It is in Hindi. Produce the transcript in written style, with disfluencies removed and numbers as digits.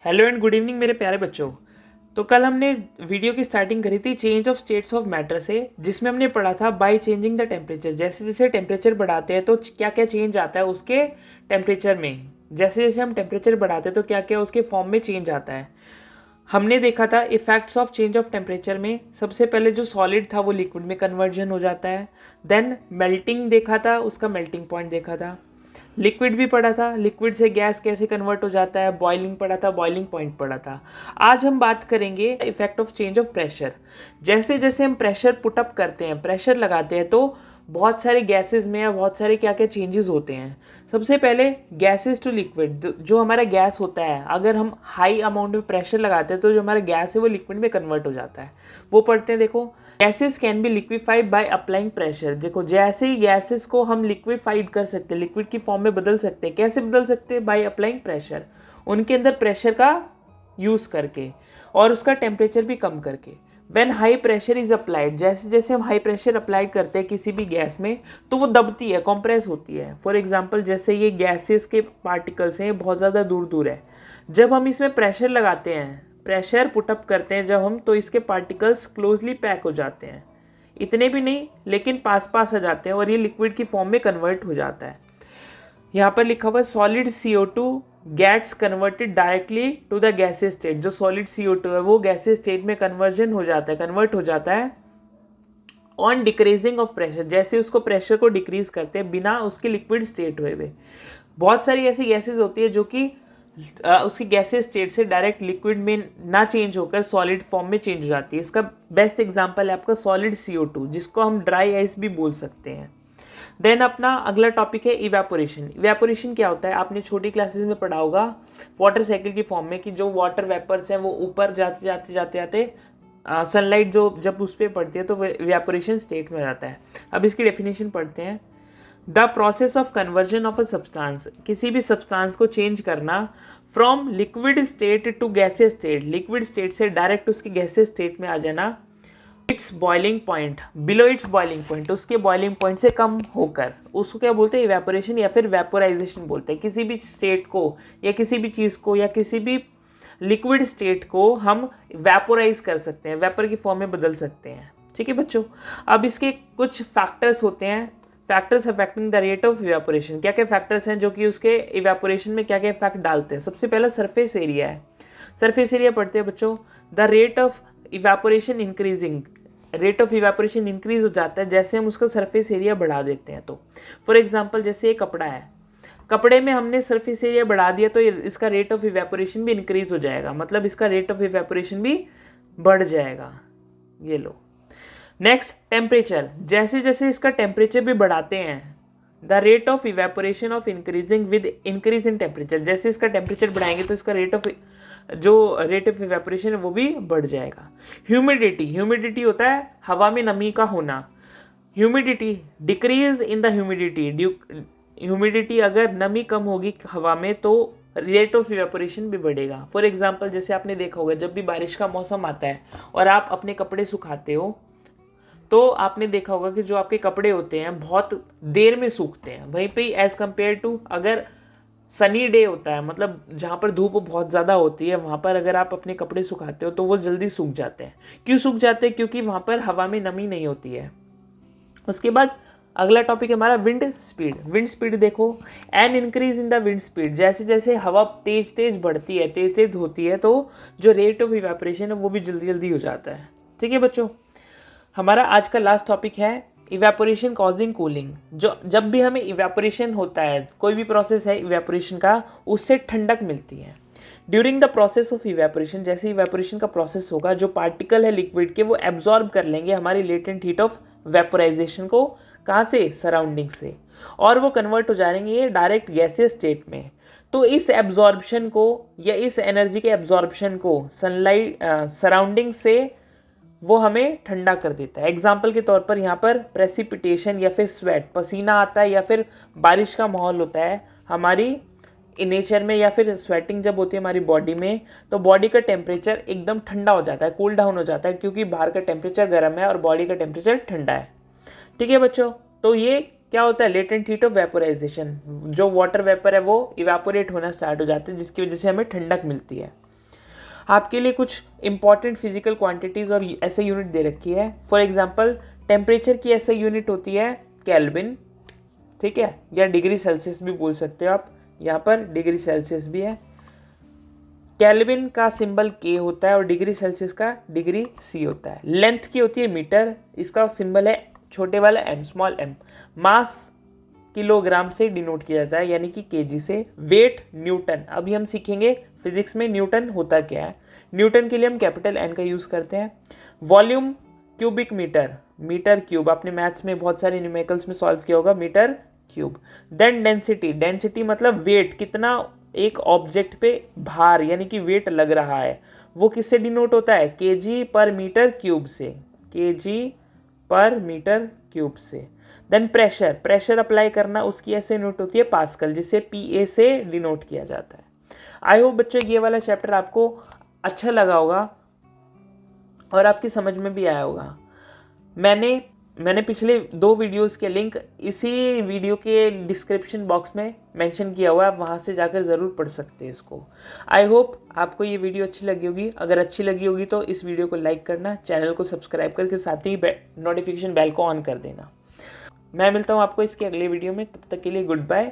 हेलो एंड गुड इवनिंग मेरे प्यारे बच्चों। तो कल हमने वीडियो की स्टार्टिंग करी थी change of states of matter से, जिसमें हमने पढ़ा था बाय चेंजिंग द टेम्परेचर। जैसे जैसे टेम्परेचर बढ़ाते हैं तो क्या क्या चेंज आता है उसके टेम्परेचर में। जैसे जैसे हम टेम्परेचर बढ़ाते हैं तो क्या क्या उसके फॉर्म में चेंज आता है। हमने देखा था effects of change of temperature में सबसे पहले जो सॉलिड था वो लिक्विड में कन्वर्जन हो जाता है। देन मेल्टिंग देखा था, उसका मेल्टिंग पॉइंट देखा था। लिक्विड भी पढ़ा था, लिक्विड से गैस कैसे कन्वर्ट हो जाता है। बॉइलिंग पढ़ा था, बॉइलिंग पॉइंट पढ़ा था। आज हम बात करेंगे effect of change of pressure. जैसे जैसे हम प्रेशर पुटअप करते हैं, प्रेशर लगाते हैं, तो बहुत सारे गैसेस में या बहुत सारे क्या क्या चेंजेस होते हैं। सबसे पहले गैसेस टू लिक्विड, जो हमारा गैस होता है, अगर हम हाई अमाउंट में प्रेशर लगाते हैं तो जो हमारा गैस है वो लिक्विड में कन्वर्ट हो जाता है। वो पढ़ते हैं, देखो। Gases can be liquefied by applying pressure. देखो, जैसे ही गैसेस को हम लिक्विफाइड कर सकते हैं, लिक्विड की फॉर्म में बदल सकते हैं। कैसे बदल सकते हैं? बाय अप्लाइंग प्रेशर, उनके अंदर प्रेशर का यूज़ करके और उसका टेम्परेचर भी कम करके। When high pressure is applied, जैसे जैसे हम हाई प्रेशर अप्लाइड करते हैं किसी भी गैस में तो वो दबती है, कॉम्प्रेस होती है। फॉर एग्जाम्पल, जैसे ये गैसेस के पार्टिकल्स हैं, बहुत ज़्यादा दूर दूर है। जब हम इसमें प्रेशर लगाते हैं, प्रेशर पुटअप करते हैं जब हम, तो इसके पार्टिकल्स क्लोजली पैक हो जाते हैं। इतने भी नहीं, लेकिन पास पास आ जाते हैं और ये लिक्विड की फॉर्म में कन्वर्ट हो जाता है। यहाँ पर लिखा हुआ है solid CO2 gets converted directly to the gases state. जो सॉलिड CO2 है वो गैसेस स्टेट में कन्वर्जन हो जाता है, कन्वर्ट हो जाता है ऑन डिक्रीजिंग ऑफ प्रेशर। जैसे उसको प्रेशर को डिक्रीज करते हैं बिना उसके लिक्विड स्टेट हुए हुए। बहुत सारी ऐसी गैसेस होती है जो कि उसकी गैसेस स्टेट से डायरेक्ट लिक्विड में ना चेंज होकर सॉलिड फॉर्म में चेंज हो जाती है। इसका बेस्ट एग्जांपल है आपका सॉलिड CO2, जिसको हम ड्राई आइस भी बोल सकते हैं। देन अपना अगला टॉपिक है इवेपोरेशन। इवेपोरेशन क्या होता है? आपने छोटी क्लासेस में पढ़ा होगा वाटर साइकिल की फॉर्म में, कि जो वाटर वेपर्स हैं वो ऊपर जाते जाते जाते जाते सनलाइट जो जब उस पर पड़ती है तो वो इवेपोरेशन स्टेट में जाता है। अब इसकी डेफिनेशन पढ़ते हैं। The process of conversion of a substance, किसी भी सब्सटेंस को चेंज करना from liquid state to gaseous state, liquid state से डायरेक्ट उसकी गैसियस स्टेट में आ जाना। Its boiling point, below its boiling point, उसके बॉइलिंग पॉइंट से कम होकर, उसको क्या बोलते हैं? इवेपोरेशन या फिर वेपोराइजेशन बोलते हैं। किसी भी स्टेट को या किसी भी चीज़ को या किसी भी लिक्विड स्टेट को हम वेपोराइज कर सकते हैं, वेपर की फॉर्म में बदल सकते हैं। ठीक है बच्चों। अब इसके कुछ फैक्टर्स होते हैं, factors affecting the rate of evaporation. क्या क्या फैक्टर्स हैं जो कि उसके इवेपोरेशन में क्या क्या इफेक्ट डालते हैं? सबसे पहला सरफेस एरिया है। सरफेस एरिया पढ़ते हैं बच्चों। The rate of evaporation increasing, rate of evaporation increase हो जाता है जैसे हम उसका सरफेस एरिया बढ़ा देते हैं। तो फॉर एग्जांपल, जैसे ये कपड़ा है, कपड़े में हमने सरफेस एरिया बढ़ा दिया तो इसका रेट ऑफ इवेपोरेशन भी इंक्रीज हो जाएगा, मतलब इसका रेट ऑफ इवेपोरेशन भी बढ़ जाएगा। ये लो। Next, temperature. जैसे जैसे इसका टेम्परेचर भी बढ़ाते हैं, the rate of evaporation of increasing with increase in temperature. जैसे इसका टेम्परेचर बढ़ाएंगे तो इसका रेट ऑफ इवेपोरेशन है वो भी बढ़ जाएगा। ह्यूमिडिटी, ह्यूमिडिटी होता है हवा में नमी का होना। Humidity, decrease in the humidity, humidity अगर नमी कम होगी हवा में तो रेट ऑफ इवेपोरेशन भी बढ़ेगा। फॉर एग्जाम्पल, जैसे आपने देखा होगा जब भी बारिश का मौसम आता है और आप अपने कपड़े सुखाते हो तो आपने देखा होगा कि जो आपके कपड़े होते हैं बहुत देर में सूखते हैं। वहीं पे एज कम्पेयर टू अगर सनी डे होता है, मतलब जहाँ पर धूप बहुत ज़्यादा होती है, वहाँ पर अगर आप अपने कपड़े सुखाते हो तो वो जल्दी सूख जाते हैं। क्यों सूख जाते हैं? क्योंकि वहाँ पर हवा में नमी नहीं होती है। उसके बाद अगला टॉपिक है हमारा विंड स्पीड। विंड स्पीड देखो, an increase in the wind speed. जैसे जैसे हवा तेज तेज बढ़ती है, तेज तेज होती है, तो जो रेट ऑफ इवेपोरेशन है वो भी जल्दी जल्दी हो जाता है। ठीक है बच्चों। हमारा आज का लास्ट टॉपिक है इवेपोरेशन कॉजिंग कूलिंग। जो जब भी हमें इवेपोरेशन होता है, कोई भी प्रोसेस है इवेपोरेशन का, उससे ठंडक मिलती है। During the process of evaporation, जैसे इवेपोरेशन का प्रोसेस होगा, जो पार्टिकल है लिक्विड के वो एब्जॉर्ब कर लेंगे हमारी लेटेंट हीट ऑफ वेपोराइजेशन को। कहाँ से? सराउंडिंग से। और वो कन्वर्ट हो जाएंगे डायरेक्ट गैसियस स्टेट में। तो इस एब्जॉर्बशन को या इस एनर्जी के एब्जॉर्बशन को सनलाइट सराउंडिंग से वो हमें ठंडा कर देता है। एग्जाम्पल के तौर पर यहाँ पर प्रेसिपिटेशन या फिर स्वेट, पसीना आता है या फिर बारिश का माहौल होता है हमारी नेचर में, या फिर स्वेटिंग जब होती है हमारी बॉडी में, तो बॉडी का टेम्परेचर एकदम ठंडा हो जाता है, कूल डाउन हो जाता है, क्योंकि बाहर का टेम्परेचर गर्म है और बॉडी का टेम्परेचर ठंडा है। ठीक है बच्चों। तो ये क्या होता है? Latent heat of vaporisation. जो वाटर वेपर है वो इवेपोरेट होना स्टार्ट हो जाता है, जिसकी वजह से हमें ठंडक मिलती है। आपके लिए कुछ इंपॉर्टेंट फिजिकल क्वांटिटीज़ और ऐसे यूनिट दे रखी है। फॉर एग्जांपल टेम्परेचर की ऐसे यूनिट होती है केल्विन, ठीक है, या डिग्री सेल्सियस भी बोल सकते हो आप, यहाँ पर डिग्री सेल्सियस भी है। केल्विन का सिंबल के होता है और डिग्री सेल्सियस का डिग्री सी होता है। लेंथ की होती है मीटर, इसका सिंबल है छोटे वाला एम, स्मॉल एम। मास किलोग्राम से डिनोट किया जाता है यानी कि केजी से। वेट न्यूटन, अभी हम सीखेंगे फिजिक्स में न्यूटन होता क्या है। न्यूटन के लिए हम कैपिटल एन का यूज़ करते हैं। Volume cubic metre, metre cube, आपने मैथ्स में बहुत सारे न्यूमेरिकल्स में सॉल्व किया होगा, metre cube. Then density, density मतलब वेट, कितना एक ऑब्जेक्ट पे भार यानी कि वेट लग रहा है, वो किससे डिनोट होता है, केजी पर मीटर क्यूब से, केजी पर मीटर क्यूब से। देन प्रेशर, प्रेशर अप्लाई करना उसकी ऐसे यूनिट होती है पास्कल, जिसे पीए से डिनोट किया जाता है। आई होप बच्चों ये वाला चैप्टर आपको अच्छा लगा होगा और आपकी समझ में भी आया होगा। मैंने पिछले 2 वीडियोस के लिंक इसी वीडियो के डिस्क्रिप्शन बॉक्स में मेंशन किया हुआ है, आप वहाँ से जाकर ज़रूर पढ़ सकते हैं इसको। आई होप आपको ये वीडियो अच्छी लगी होगी। अगर अच्छी लगी होगी तो इस वीडियो को लाइक करना, चैनल को सब्सक्राइब करके साथ ही नोटिफिकेशन बेल को ऑन कर देना। मैं मिलता हूँ आपको इसके अगले वीडियो में, तब तक के लिए गुड बाय।